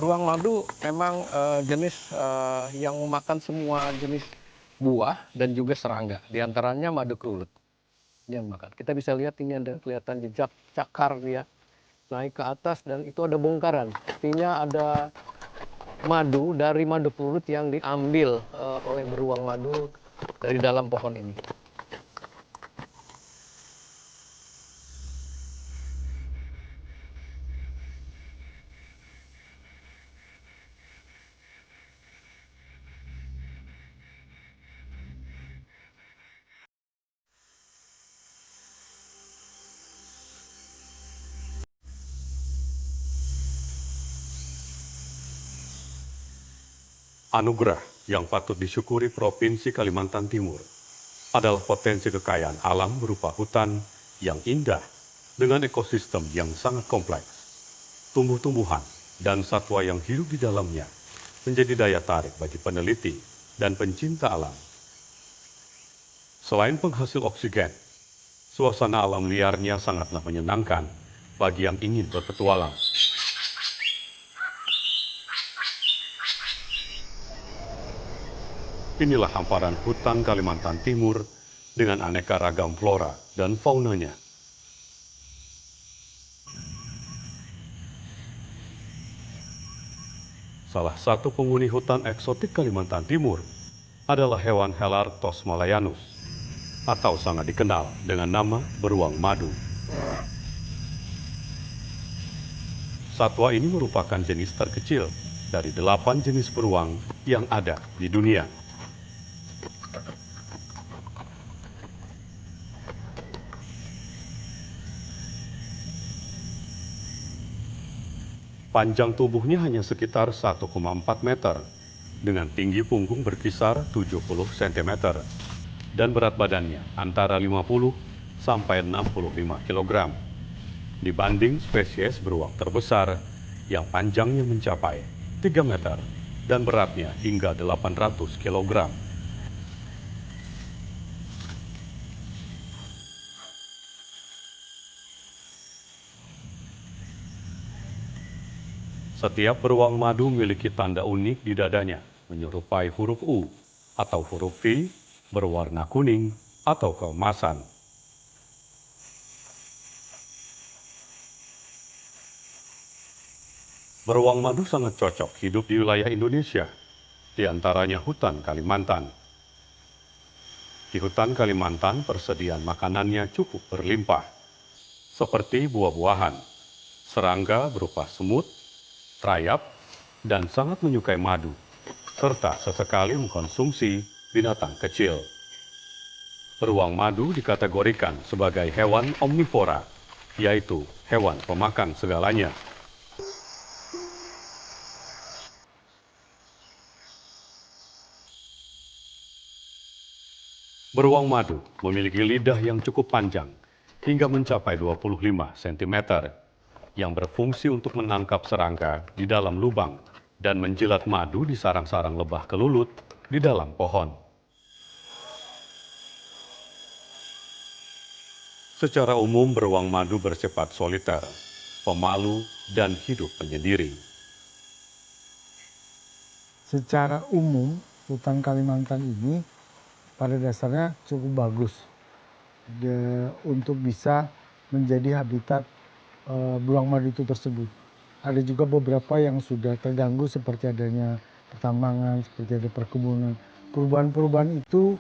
Beruang madu memang jenis yang memakan semua jenis buah dan juga serangga. Di antaranya madu kelulut yang makan. Kita bisa lihat ini ada kelihatan jejak cakar dia naik ke atas dan itu ada bongkaran. Artinya ada madu dari madu kelulut yang diambil oleh beruang madu dari dalam pohon ini. Anugerah yang patut disyukuri Provinsi Kalimantan Timur adalah potensi kekayaan alam berupa hutan yang indah dengan ekosistem yang sangat kompleks. Tumbuh-tumbuhan dan satwa yang hidup di dalamnya menjadi daya tarik bagi peneliti dan pencinta alam. Selain penghasil oksigen, suasana alam liarnya sangatlah menyenangkan bagi yang ingin berpetualang. Inilah hamparan hutan Kalimantan Timur dengan aneka ragam flora dan faunanya. Salah satu penghuni hutan eksotik Kalimantan Timur adalah hewan Helarctos malayanus, atau sangat dikenal dengan nama beruang madu. Satwa ini merupakan jenis terkecil dari 8 jenis beruang yang ada di dunia. Panjang tubuhnya hanya sekitar 1,4 meter, dengan tinggi punggung berkisar 70 cm, dan berat badannya antara 50 sampai 65 kg. Dibanding spesies beruang terbesar yang panjangnya mencapai 3 meter dan beratnya hingga 800 kg. Setiap beruang madu memiliki tanda unik di dadanya, menyerupai huruf U atau huruf V berwarna kuning atau keemasan. Beruang madu sangat cocok hidup di wilayah Indonesia, di antaranya hutan Kalimantan. Di hutan Kalimantan, persediaan makanannya cukup berlimpah, seperti buah-buahan, serangga berupa semut, rayap, dan sangat menyukai madu, serta sesekali mengkonsumsi binatang kecil. Beruang madu dikategorikan sebagai hewan omnivora, yaitu hewan pemakan segalanya. Beruang madu memiliki lidah yang cukup panjang, hingga mencapai 25 cm, yang berfungsi untuk menangkap serangga di dalam lubang dan menjilat madu di sarang-sarang lebah kelulut di dalam pohon. Secara umum, beruang madu bersifat soliter, pemalu, dan hidup menyendiri. Secara umum, hutan Kalimantan ini pada dasarnya cukup bagus untuk bisa menjadi habitat beruang madu itu tersebut. Ada juga beberapa yang sudah terganggu seperti adanya pertambangan, seperti ada perkebunan. Perubahan-perubahan itu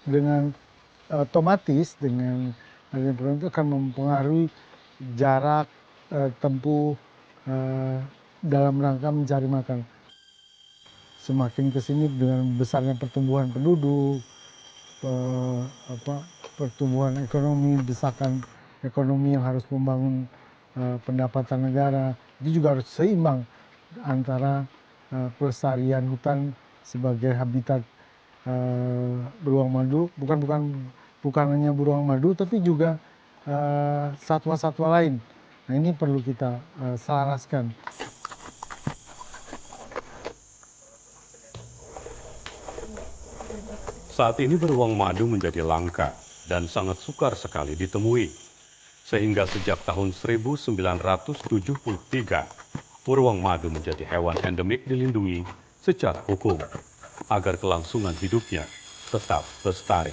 dengan otomatis dengan adanya perubahan itu akan mempengaruhi jarak tempuh dalam rangka mencari makan. Semakin ke sini dengan besarnya pertumbuhan penduduk, pertumbuhan ekonomi, desakan ekonomi yang harus membangun pendapatan negara, itu juga harus seimbang antara pelestarian hutan sebagai habitat beruang madu, bukan hanya beruang madu, tapi juga satwa-satwa lain. Nah, ini perlu kita selaraskan. Saat ini beruang madu menjadi langka dan sangat sukar sekali ditemui. Sehingga sejak tahun 1973, Beruang madu menjadi hewan endemik dilindungi secara hukum agar kelangsungan hidupnya tetap lestari.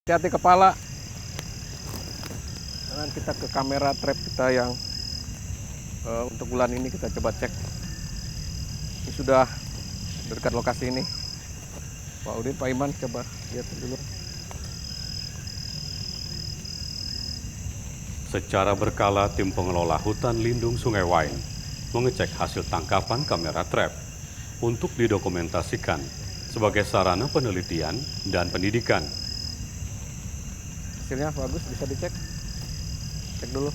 Hati-hati kepala. Dan kita ke kamera trap kita yang untuk bulan ini kita coba cek. Ini sudah dekat lokasi ini. Pak Udin, Pak Iman, coba lihat dulu. Secara berkala, tim pengelola hutan lindung Sungai Wain mengecek hasil tangkapan kamera trap untuk didokumentasikan sebagai sarana penelitian dan pendidikan. Hasilnya bagus, bisa dicek. Cek dulu.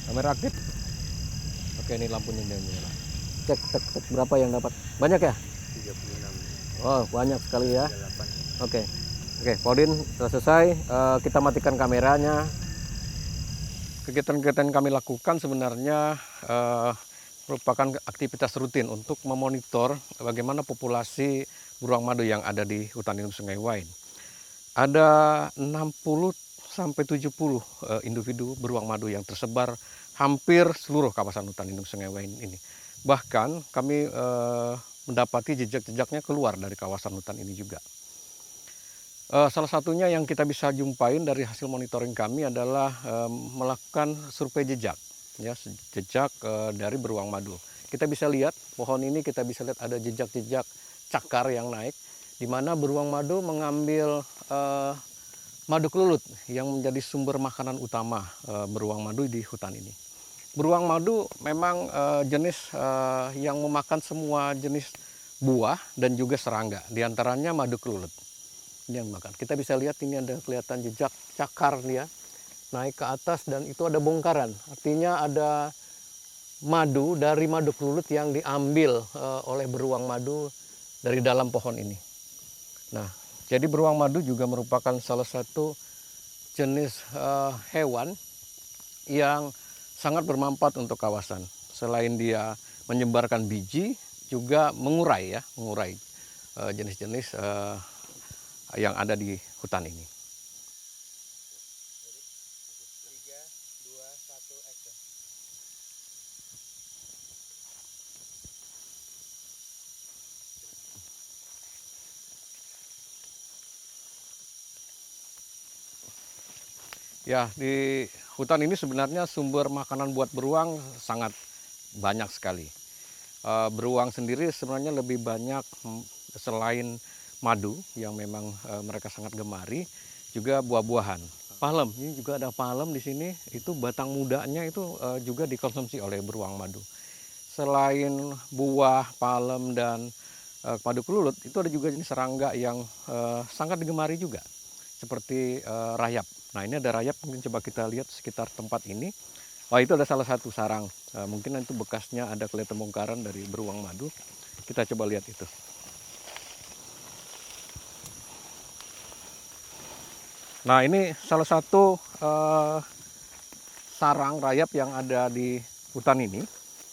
Kamera aktif. Oke, ini lampunya dia menyala. Cek berapa yang dapat? Banyak ya? 36. Oh, banyak sekali ya. 38. Oke. Oke, Pak Udin sudah selesai. Kita matikan kameranya. Kegiatan-kegiatan yang kami lakukan sebenarnya merupakan aktivitas rutin untuk memonitor bagaimana populasi beruang madu yang ada di hutan lindung Sungai Wain. Ada 60 sampai 70 individu beruang madu yang tersebar hampir seluruh kawasan hutan lindung Sungai Wain ini. Bahkan kami mendapati jejak-jejaknya keluar dari kawasan hutan ini juga. Salah satunya yang kita bisa jumpain dari hasil monitoring kami adalah melakukan survei jejak, ya, jejak dari beruang madu. Kita bisa lihat pohon ini, kita bisa lihat ada jejak-jejak cakar yang naik, di mana beruang madu mengambil madu kelulut yang menjadi sumber makanan utama beruang madu di hutan ini. Beruang madu memang jenis yang memakan semua jenis buah dan juga serangga, diantaranya madu kelulut. Ini yang makan. Kita bisa lihat ini ada kelihatan jejak cakar dia naik ke atas dan itu ada bongkaran. Artinya ada madu dari madu kelulut yang diambil oleh beruang madu dari dalam pohon ini. Nah, jadi beruang madu juga merupakan salah satu jenis hewan yang sangat bermanfaat untuk kawasan. Selain dia menyebarkan biji, juga mengurai jenis-jenis yang ada di hutan ini. 3, 2, 1. Ya, di hutan ini sebenarnya sumber makanan buat beruang sangat banyak sekali. Beruang sendiri sebenarnya lebih banyak selain madu yang memang mereka sangat gemari, juga buah-buahan. Palem, ini juga ada palem di sini, itu batang mudanya itu juga dikonsumsi oleh beruang madu. Selain buah, palem, dan madu kelulut, itu ada juga jenis serangga yang sangat digemari juga, seperti rayap. Nah, ini ada rayap, mungkin coba kita lihat sekitar tempat ini. Wah, itu ada salah satu sarang. Mungkin itu bekasnya ada kelihatan bongkaran dari beruang madu. Kita coba lihat itu. Nah, ini salah satu sarang rayap yang ada di hutan ini.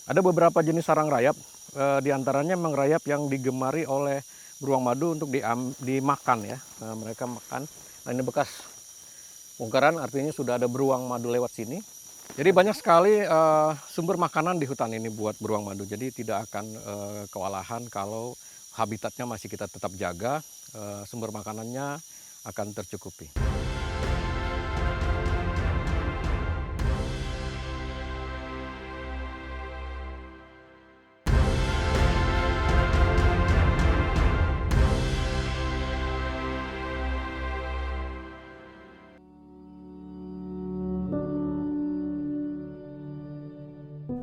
Ada beberapa jenis sarang rayap, di antaranya memang rayap yang digemari oleh beruang madu untuk dimakan ya. Mereka makan. Nah, ini bekas bongkaran, artinya sudah ada beruang madu lewat sini. Jadi banyak sekali sumber makanan di hutan ini buat beruang madu. Jadi tidak akan kewalahan kalau habitatnya masih kita tetap jaga, sumber makanannya akan tercukupi.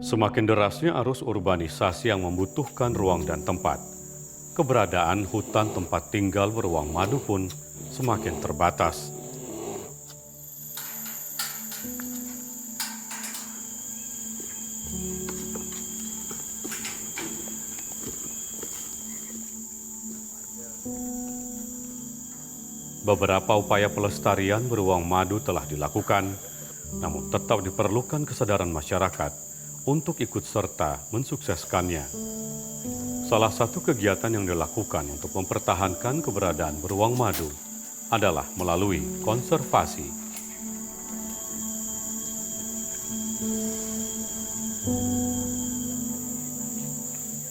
Semakin derasnya arus urbanisasi yang membutuhkan ruang dan tempat, keberadaan hutan tempat tinggal beruang madu pun semakin terbatas. Beberapa upaya pelestarian beruang madu telah dilakukan, namun tetap diperlukan kesadaran masyarakat untuk ikut serta mensukseskannya. Salah satu kegiatan yang dilakukan untuk mempertahankan keberadaan beruang madu adalah melalui konservasi.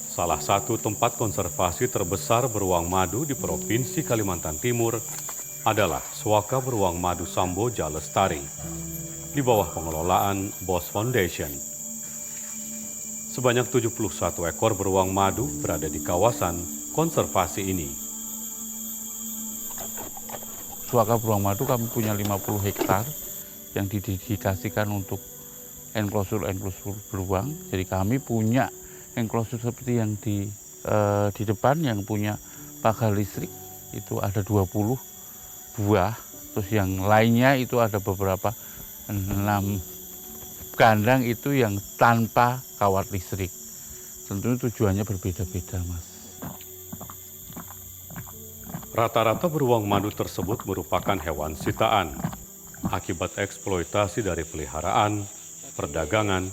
Salah satu tempat konservasi terbesar beruang madu di Provinsi Kalimantan Timur adalah Suaka Beruang Madu Samboja Lestari di bawah pengelolaan BOS Foundation. Sebanyak 71 ekor beruang madu berada di kawasan konservasi ini. Suaka Beruang Madu kami punya 50 hektar yang didedikasikan untuk enclosure beruang. Jadi kami punya enclosure seperti yang di depan yang punya pagar listrik itu ada 20 buah. Terus yang lainnya itu ada beberapa 6 kandang itu yang tanpa kawat listrik. Tentunya tujuannya berbeda-beda, Mas. Rata-rata beruang madu tersebut merupakan hewan sitaan akibat eksploitasi dari peliharaan, perdagangan,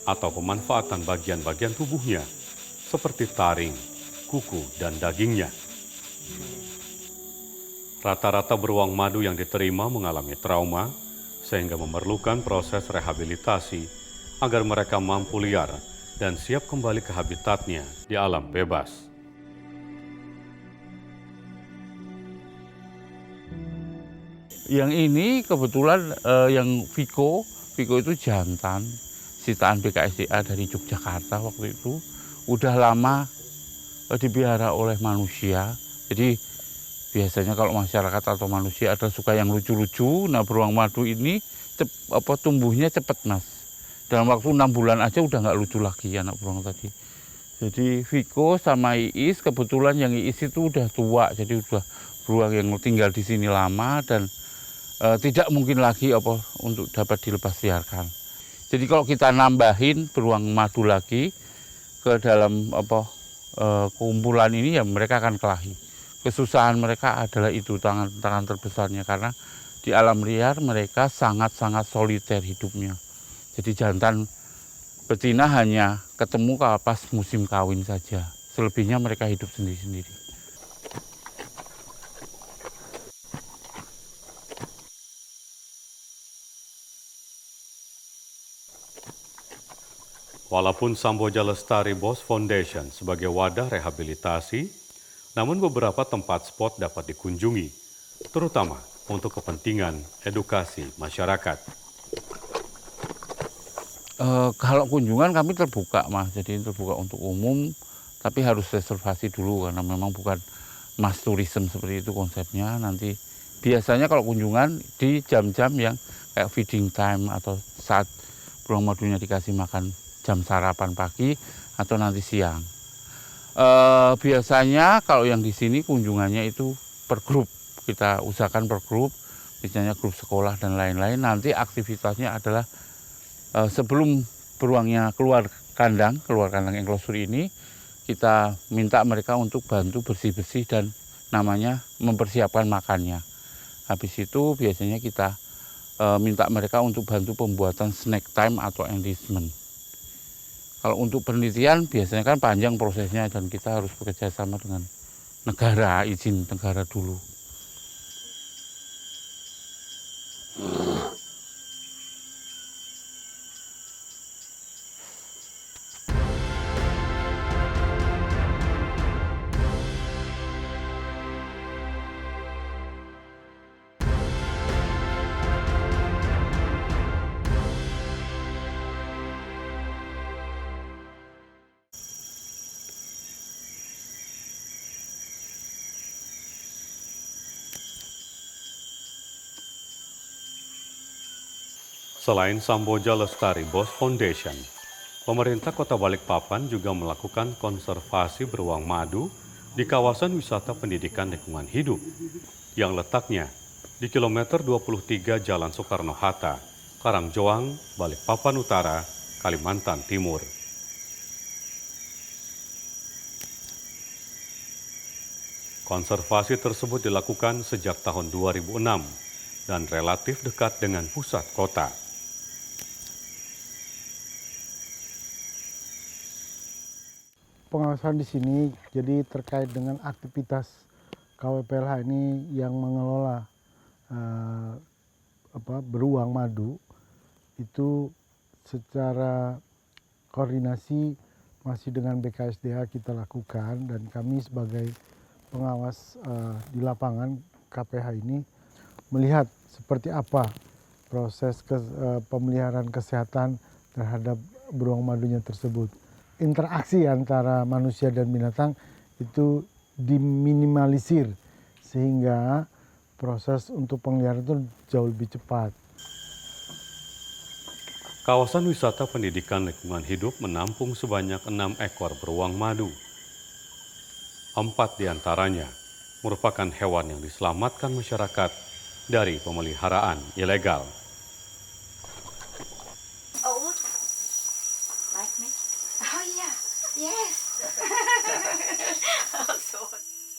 atau pemanfaatan bagian-bagian tubuhnya seperti taring, kuku, dan dagingnya. Rata-rata beruang madu yang diterima mengalami trauma sehingga memerlukan proses rehabilitasi agar mereka mampu liar dan siap kembali ke habitatnya di alam bebas. Yang ini kebetulan yang Viko itu jantan, sitaan BKSDA dari Yogyakarta waktu itu. Udah lama dipelihara oleh manusia, jadi biasanya kalau masyarakat atau manusia ada suka yang lucu-lucu. Nah, beruang madu ini tumbuhnya cepat, Mas. Dalam waktu 6 bulan aja udah nggak lucu lagi anak beruang tadi. Jadi Viko sama Iis, kebetulan yang Iis itu udah tua, jadi udah beruang yang tinggal di sini lama dan tidak mungkin lagi untuk dapat dilepas liarkan. Jadi kalau kita nambahin beruang madu lagi ke dalam kumpulan ini, ya mereka akan kelahi. Kesusahan mereka adalah itu tantangan terbesarnya, karena di alam liar mereka sangat-sangat soliter hidupnya. Jadi jantan betina hanya ketemu pas musim kawin saja. Selebihnya mereka hidup sendiri-sendiri. Walaupun Samboja Lestari BOS Foundation sebagai wadah rehabilitasi, namun beberapa tempat spot dapat dikunjungi, terutama untuk kepentingan edukasi masyarakat. Kalau kunjungan kami terbuka, Mas, jadi terbuka untuk umum, tapi harus reservasi dulu karena memang bukan mass tourism seperti itu konsepnya. Nanti biasanya kalau kunjungan di jam-jam yang kayak feeding time atau saat beruang madunya dikasih makan jam sarapan pagi atau nanti siang. Biasanya kalau yang di sini kunjungannya itu per grup, kita usahakan per grup, misalnya grup sekolah dan lain-lain. Nanti aktivitasnya adalah sebelum beruangnya keluar kandang enclosure ini, kita minta mereka untuk bantu bersih-bersih dan namanya mempersiapkan makannya. Habis itu biasanya kita minta mereka untuk bantu pembuatan snack time atau enrichment. Kalau untuk penelitian biasanya kan panjang prosesnya dan kita harus bekerja sama dengan negara, izin negara dulu. Selain Samboja Lestari Bos Foundation, pemerintah Kota Balikpapan juga melakukan konservasi beruang madu di kawasan wisata pendidikan lingkungan hidup yang letaknya di kilometer 23 Jalan Soekarno-Hatta, Karangjoang, Balikpapan Utara, Kalimantan Timur. Konservasi tersebut dilakukan sejak tahun 2006 dan relatif dekat dengan pusat kota. Pengawasan di sini jadi terkait dengan aktivitas KWPLH ini yang mengelola beruang madu itu secara koordinasi masih dengan BKSDA kita lakukan, dan kami sebagai pengawas di lapangan KPH ini melihat seperti apa proses pemeliharaan kesehatan terhadap beruang madunya tersebut. Interaksi antara manusia dan binatang itu diminimalisir sehingga proses untuk pemeliharaan itu jauh lebih cepat. Kawasan wisata pendidikan lingkungan hidup menampung sebanyak 6 ekor beruang madu. 4 diantaranya merupakan hewan yang diselamatkan masyarakat dari pemeliharaan ilegal.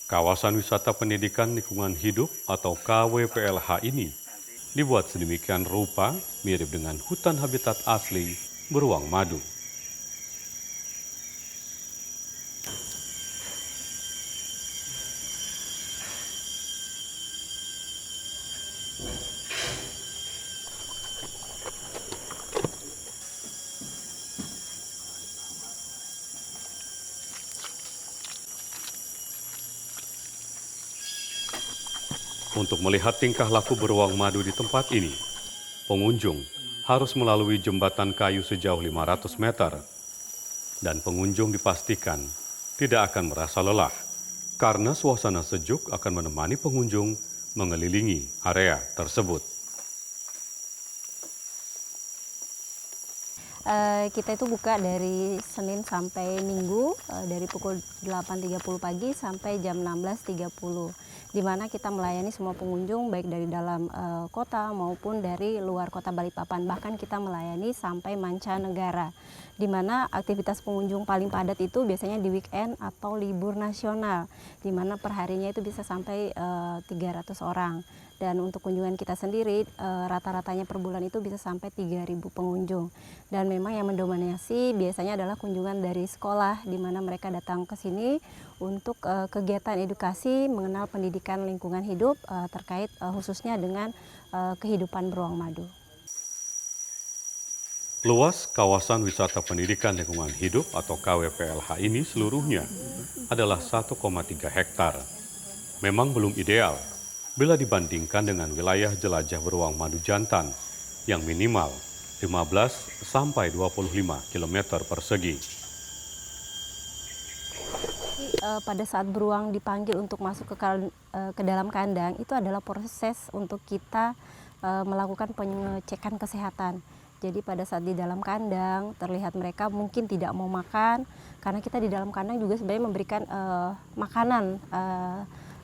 Kawasan wisata pendidikan lingkungan hidup atau KWPLH ini dibuat sedemikian rupa mirip dengan hutan habitat asli beruang madu. Untuk melihat tingkah laku beruang madu di tempat ini, pengunjung harus melalui jembatan kayu sejauh 500 meter. Dan pengunjung dipastikan tidak akan merasa lelah, karena suasana sejuk akan menemani pengunjung mengelilingi area tersebut. Kita itu buka dari Senin sampai Minggu dari pukul 8.30 pagi sampai jam 16.30, di mana kita melayani semua pengunjung baik dari dalam kota maupun dari luar kota Balikpapan. Bahkan kita melayani sampai mancanegara, di mana aktivitas pengunjung paling padat itu biasanya di weekend atau libur nasional, di mana perharinya itu bisa sampai 300 orang. Dan untuk kunjungan kita sendiri rata-ratanya per bulan itu bisa sampai 3.000 pengunjung. Dan memang yang mendominasi biasanya adalah kunjungan dari sekolah, di mana mereka datang ke sini untuk kegiatan edukasi mengenal pendidikan lingkungan hidup terkait khususnya dengan kehidupan beruang madu. Luas kawasan wisata pendidikan lingkungan hidup atau KWPLH ini seluruhnya adalah 1,3 hektar. Memang belum ideal, bila dibandingkan dengan wilayah jelajah beruang madu jantan yang minimal 15 sampai 25 km persegi. Pada saat beruang dipanggil untuk masuk ke dalam kandang, itu adalah proses untuk kita melakukan pengecekan kesehatan. Jadi pada saat di dalam kandang terlihat mereka mungkin tidak mau makan, karena kita di dalam kandang juga sebenarnya memberikan makanan.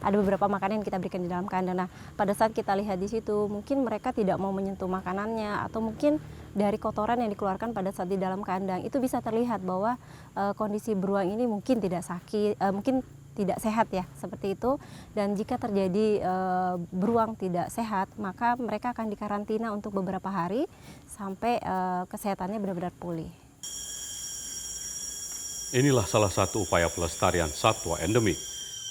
Ada beberapa makanan yang kita berikan di dalam kandang. Nah, pada saat kita lihat di situ, mungkin mereka tidak mau menyentuh makanannya, atau mungkin dari kotoran yang dikeluarkan pada saat di dalam kandang itu bisa terlihat bahwa kondisi beruang ini mungkin tidak sakit, mungkin tidak sehat ya, seperti itu. Dan jika terjadi beruang tidak sehat, maka mereka akan dikarantina untuk beberapa hari sampai kesehatannya benar-benar pulih. Inilah salah satu upaya pelestarian satwa endemik,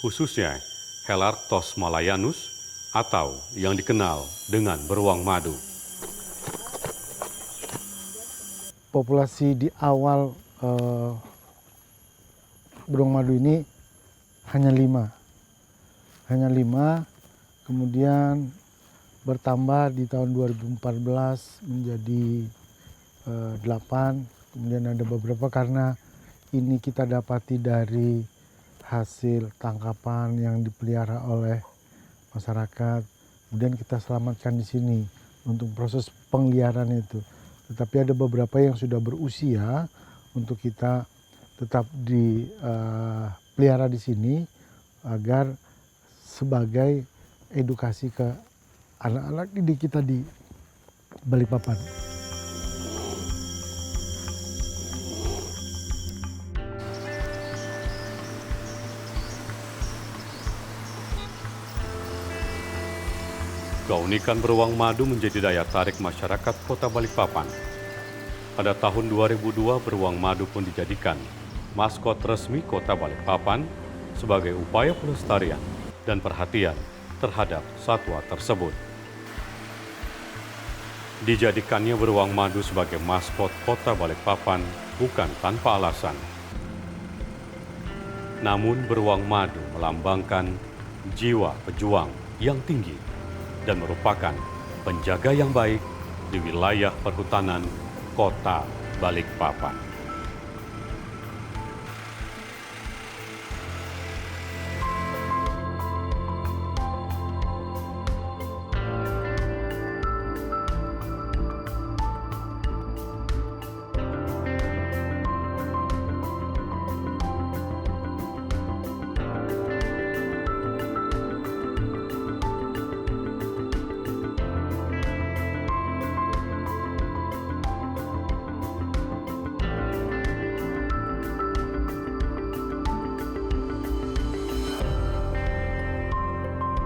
khususnya Helarctos malayanus atau yang dikenal dengan beruang madu. Populasi di awal beruang madu ini hanya 5. Kemudian bertambah di tahun 2014 menjadi 8. Kemudian ada beberapa karena ini kita dapati dari hasil tangkapan yang dipelihara oleh masyarakat. Kemudian kita selamatkan di sini untuk proses pengeliharaan itu. Tetapi ada beberapa yang sudah berusia untuk kita tetap dipelihara di sini agar sebagai edukasi ke anak-anak didik kita di Balikpapan. Keunikan beruang madu menjadi daya tarik masyarakat Kota Balikpapan. Pada tahun 2002, beruang madu pun dijadikan maskot resmi Kota Balikpapan sebagai upaya pelestarian dan perhatian terhadap satwa tersebut. Dijadikannya beruang madu sebagai maskot Kota Balikpapan bukan tanpa alasan. Namun beruang madu melambangkan jiwa pejuang yang tinggi dan merupakan penjaga yang baik di wilayah perhutanan Kota Balikpapan.